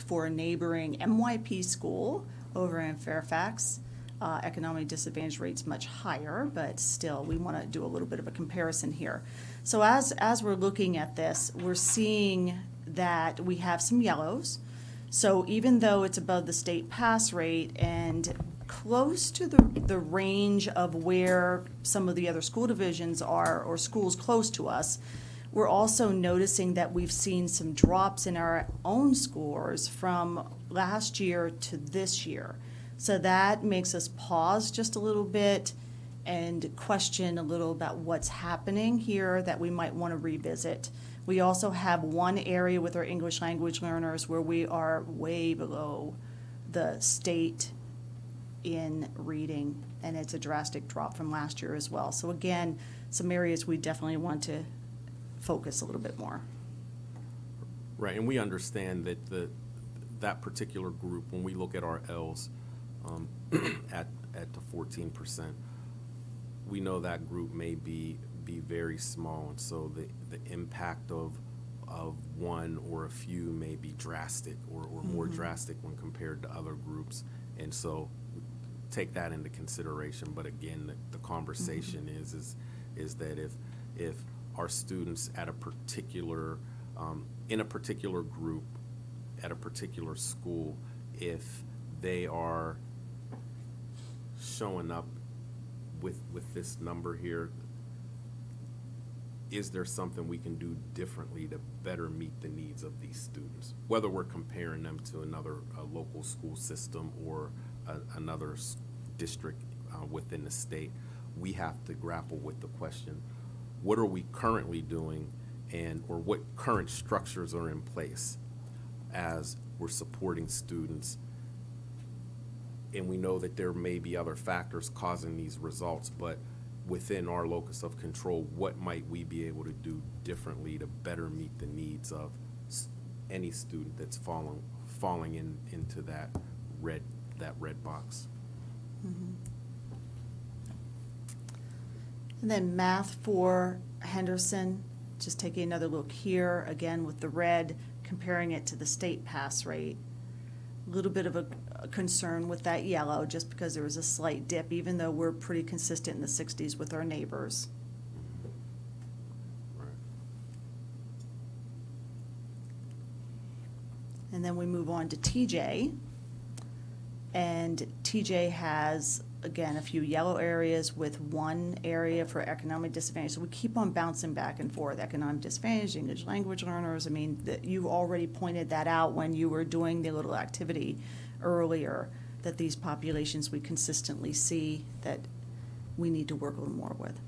for a neighboring MYP school over in Fairfax. Economic disadvantage rate's much higher, but still, we want to do a little bit of a comparison here. So as we're looking at this, we're seeing that we have some yellows. So even though it's above the state pass rate and close to the range of where some of the other school divisions are, or schools close to us, we're also noticing that we've seen some drops in our own scores from last year to this year. So that makes us pause just a little bit and question a little about what's happening here that we might want to revisit. We also have one area with our English language learners where we are way below the state in reading, and it's a drastic drop from last year as well. So again, some areas we definitely want to focus a little bit more. Right, and we understand that that particular group, when we look at our L's at the 14%, we know that group may be very small, and so the impact of one or a few may be drastic or more drastic when compared to other groups, and so take that into consideration. But again, the conversation is that if our students at a particular in a particular group at a particular school, if they are showing up with this number here, is there something we can do differently to better meet the needs of these students, whether we're comparing them to another local school system or another district within the state? We have to grapple with the question, what are we currently doing, or what current structures are in place as we're supporting students? And we know that there may be other factors causing these results, but within our locus of control, what might we be able to do differently to better meet the needs of any student that's falling into that red box? And then math for Henderson, just taking another look here, again with the red, comparing it to the state pass rate. A little bit of a concern with that yellow, just because there was a slight dip, even though we're pretty consistent in the 60s with our neighbors. Right. And then we move on to TJ. And TJ has, again, a few yellow areas with one area for economic disadvantage. So we keep on bouncing back and forth. Economic disadvantage, English language learners. I mean, you already pointed that out when you were doing the little activity earlier, that these populations we consistently see that we need to work a little more with.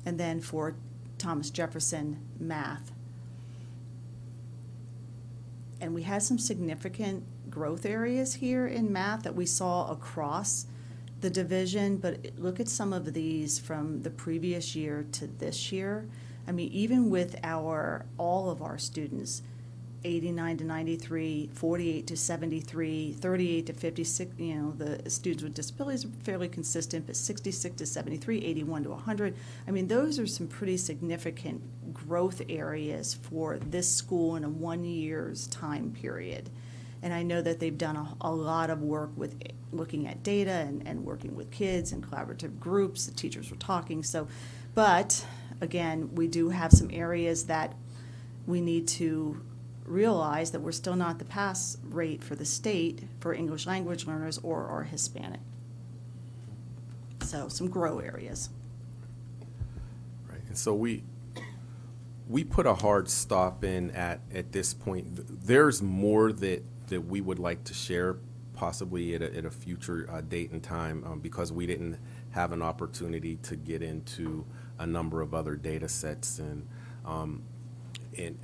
And then for Thomas Jefferson, math. And we had some significant growth areas here in math that we saw across the division, but look at some of these from the previous year to this year. I mean, even with all of our students, 89 to 93, 48 to 73, 38 to 56, you know, the students with disabilities are fairly consistent, but 66 to 73, 81 to 100. I mean, those are some pretty significant growth areas for this school in a 1 year's time period. And I know that they've done a lot of work with looking at data and working with kids and collaborative groups. The teachers were talking. So, but again, we do have some areas that we need to realize that we're still not the pass rate for the state for English language learners or Hispanic. So some grow areas. Right, and so we put a hard stop in at this point. There's more that we would like to share, possibly at a future date and time, because we didn't have an opportunity to get into a number of other data sets and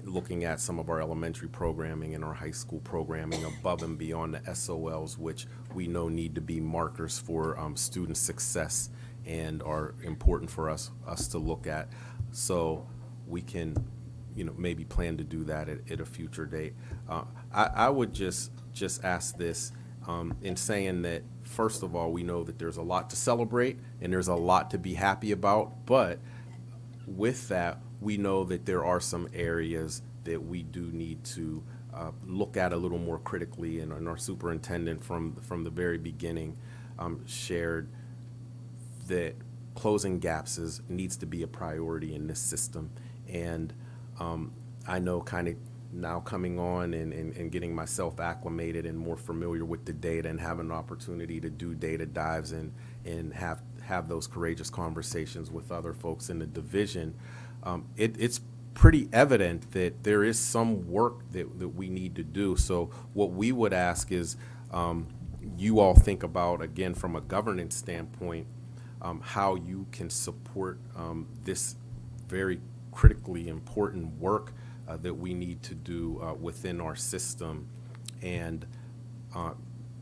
looking at some of our elementary programming and our high school programming above and beyond the SOLs, which we know need to be markers for student success and are important for us to look at. So we can, maybe plan to do that at a future date. I would just ask this in saying that, first of all, we know that there's a lot to celebrate and there's a lot to be happy about, but with that, we know that there are some areas that we do need to look at a little more critically, and our superintendent from the very beginning shared that closing gaps needs to be a priority in this system. And I know, kind of now coming on and getting myself acclimated and more familiar with the data and having an opportunity to do data dives and have those courageous conversations with other folks in the division, it's pretty evident that there is some work that we need to do. So what we would ask is you all think about, again, from a governance standpoint, how you can support this very critically important work that we need to do within our system, and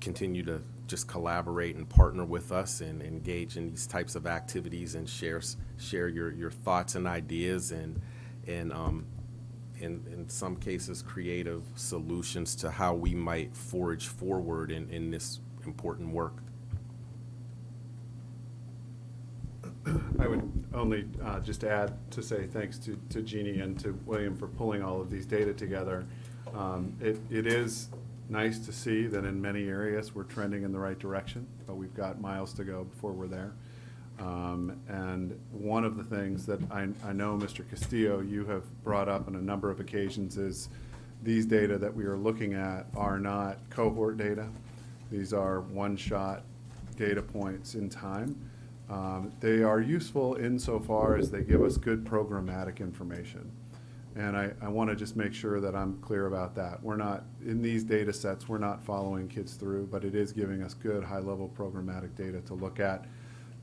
continue to just collaborate and partner with us and engage in these types of activities and share your thoughts and ideas, and in some cases creative solutions to how we might forge forward in this important work. I would only just add to say thanks to Jeannie and to William for pulling all of these data together. It is nice to see that in many areas we're trending in the right direction, but we've got miles to go before we're there. And one of the things that I know, Mr. Castillo, you have brought up on a number of occasions is these data that we are looking at are not cohort data. These are one-shot data points in time. They are useful insofar as they give us good programmatic information. And I want to just make sure that I'm clear about that. We're not, in these data sets, we're not following kids through, but it is giving us good high-level programmatic data to look at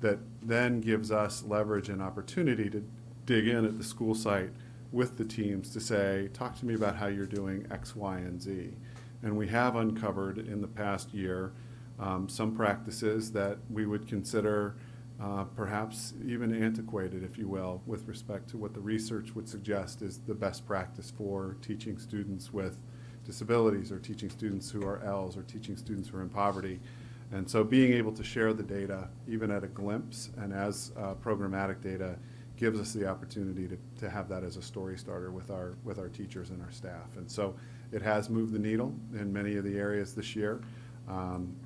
that then gives us leverage and opportunity to dig in at the school site with the teams to say, talk to me about how you're doing X, Y, and Z. And we have uncovered in the past year some practices that we would consider perhaps even antiquated, if you will, with respect to what the research would suggest is the best practice for teaching students with disabilities, or teaching students who are Ls, or teaching students who are in poverty. And so being able to share the data, even at a glimpse and as programmatic data, gives us the opportunity to have that as a story starter with our teachers and our staff. And so it has moved the needle in many of the areas this year.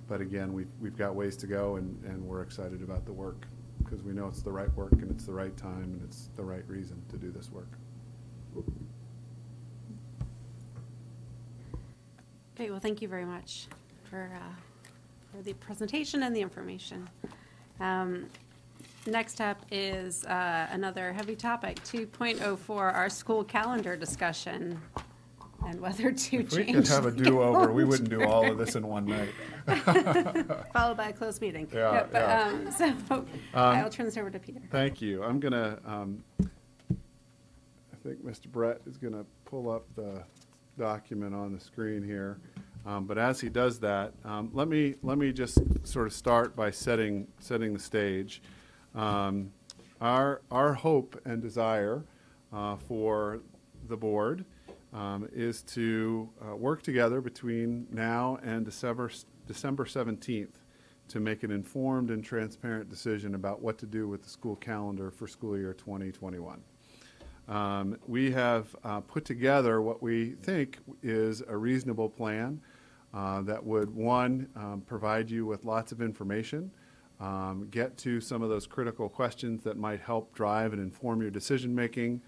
But again, we've got ways to go, and we're excited about the work because we know it's the right work and it's the right time and it's the right reason to do this work. Great. Well, thank you very much for the presentation and the information. Next up is another heavy topic, 2.04, our school calendar discussion. And whether to If change. we could have a do-over, we wouldn't do all of this in one night. Followed by a closed meeting. Yeah, No, so I'll turn this over to Peter. Thank you. I'm going to, I think Mr. Brett is going to pull up the document on the screen here. But as he does that, let me just sort of start by setting the stage. Our hope and desire for the board is to work together between now and December 17th to make an informed and transparent decision about what to do with the school calendar for school year 2021. We have put together what we think is a reasonable plan that would, one, provide you with lots of information, get to some of those critical questions that might help drive and inform your decision making,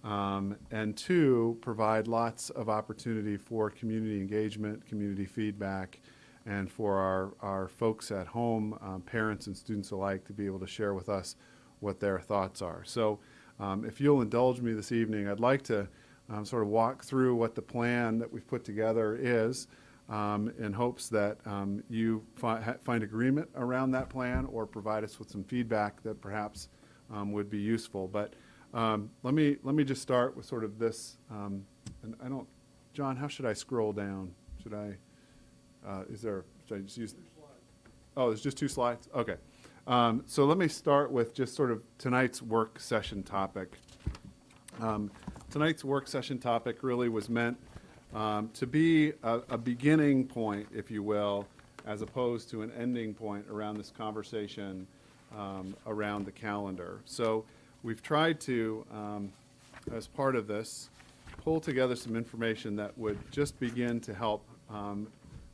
and two, provide lots of opportunity for community engagement, community feedback, and for our folks at home, parents and students alike, to be able to share with us what their thoughts are. So if you'll indulge me this evening, I'd like to sort of walk through what the plan that we've put together is, in hopes that you find agreement around that plan or provide us with some feedback that perhaps would be useful. But let me just start with sort of this, and I don't, John, how should I scroll down? Should I, should I just use, oh, there's just 2 slides? Okay. So let me start with just sort of tonight's work session topic. Tonight's work session topic really was meant to be a beginning point, if you will, as opposed to an ending point around this conversation around the calendar. So we've tried to, as part of this, pull together some information that would just begin to help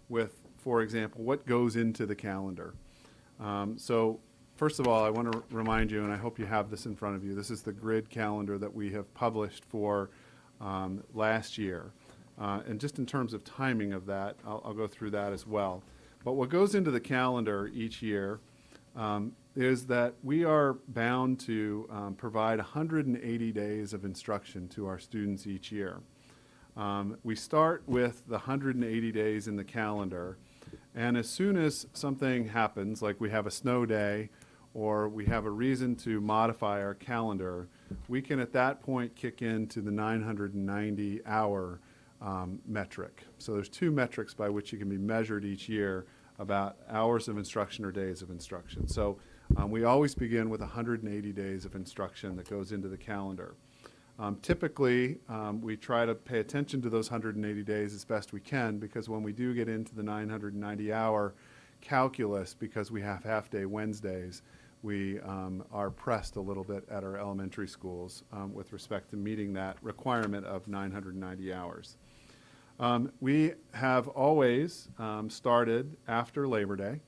with, for example, what goes into the calendar. So first of all, I want to remind you, and I hope you have this in front of you, this is the grid calendar that we have published for last year. And just in terms of timing of that, I'll go through that as well. But what goes into the calendar each year is that we are bound to provide 180 days of instruction to our students each year. We start with the 180 days in the calendar, and as soon as something happens, like we have a snow day or we have a reason to modify our calendar, we can at that point kick into the 990-hour metric. So there's two metrics by which you can be measured each year about hours of instruction or days of instruction. So we always begin with 180 days of instruction that goes into the calendar. Typically, we try to pay attention to those 180 days as best we can, because when we do get into the 990-hour calculus, because we have half-day Wednesdays, we are pressed a little bit at our elementary schools with respect to meeting that requirement of 990 hours. We have always started after Labor Day,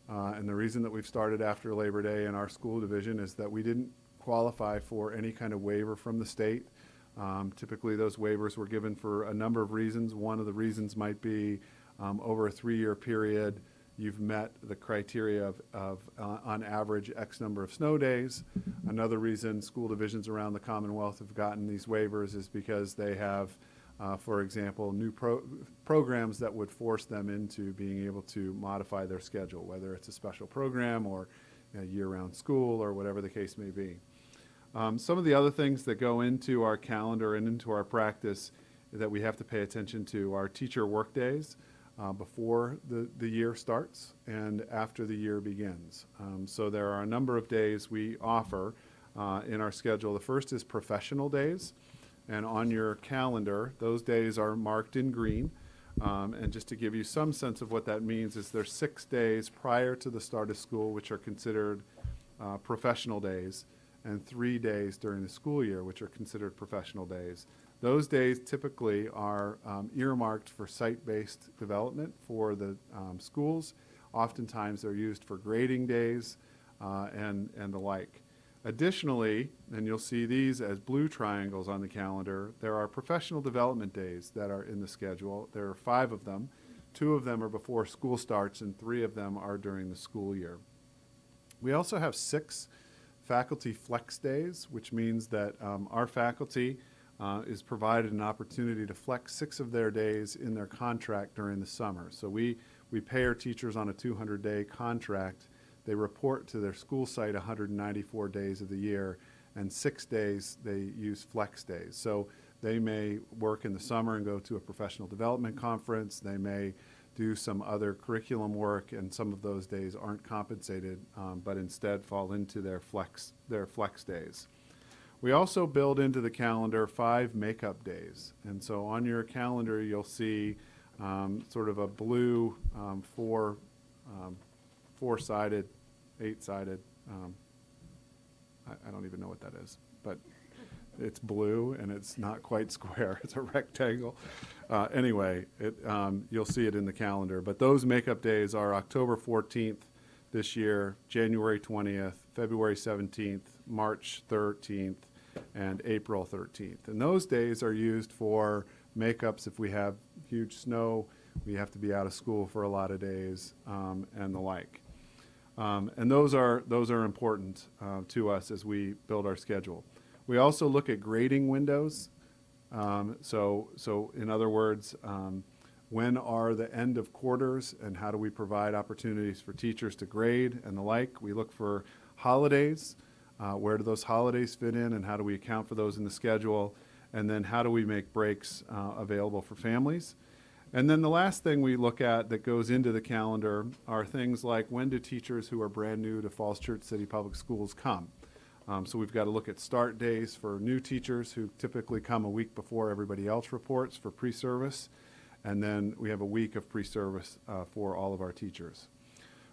and the reason that we've started after Labor Day in our school division is that we didn't qualify for any kind of waiver from the state. Typically those waivers were given for a number of reasons. One of the reasons might be over a 3-year period you've met the criteria of on average X number of snow days. Another reason school divisions around the Commonwealth have gotten these waivers is because they have for example, new programs that would force them into being able to modify their schedule, whether it's a special program or a year-round school or whatever the case may be. Some of the other things that go into our calendar and into our practice that we have to pay attention to are teacher work days before the year starts and after the year begins. So there are a number of days we offer in our schedule. The first is professional days. And on your calendar, those days are marked in green. And just to give you some sense of what that means is there's 6 days prior to the start of school, which are considered professional days, and 3 days during the school year, which are considered professional days. Those days typically are earmarked for site-based development for the schools. Oftentimes they're used for grading days and the like. Additionally, and you'll see these as blue triangles on the calendar, there are professional development days that are in the schedule. There are 5 of them. 2 of them are before school starts, and 3 of them are during the school year. We also have 6 faculty flex days, which means that our faculty is provided an opportunity to flex 6 of their days in their contract during the summer. So we pay our teachers on a 200-day contract. They report to their school site 194 days of the year, and 6 days they use flex days. So they may work in the summer and go to a professional development conference. They may do some other curriculum work, and some of those days aren't compensated, but instead fall into their flex days. We also build into the calendar 5 makeup days. And so on your calendar, you'll see sort of a blue 4-sided, 8-sided, I don't even know what that is, but it's blue and it's not quite square. It's a rectangle. Anyway, you'll see it in the calendar. But those makeup days are October 14th this year, January 20th, February 17th, March 13th, and April 13th. And those days are used for makeups if we have huge snow, we have to be out of school for a lot of days, and the like. And those are important to us as we build our schedule. We also look at grading windows. So in other words, when are the end of quarters and how do we provide opportunities for teachers to grade and the like? We look for holidays. Where do those holidays fit in and how do we account for those in the schedule? And then how do we make breaks available for families? And then the last thing we look at that goes into the calendar are things like when do teachers who are brand new to Falls Church City Public Schools come? So we've got to look at start days for new teachers who typically come a week before everybody else reports for pre-service. And then we have a week of pre-service for all of our teachers.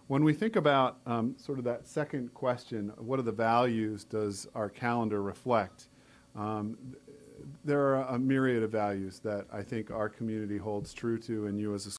When we think about sort of that second question, what are the values does our calendar reflect? there are a myriad of values that I think our community holds true to, and you as a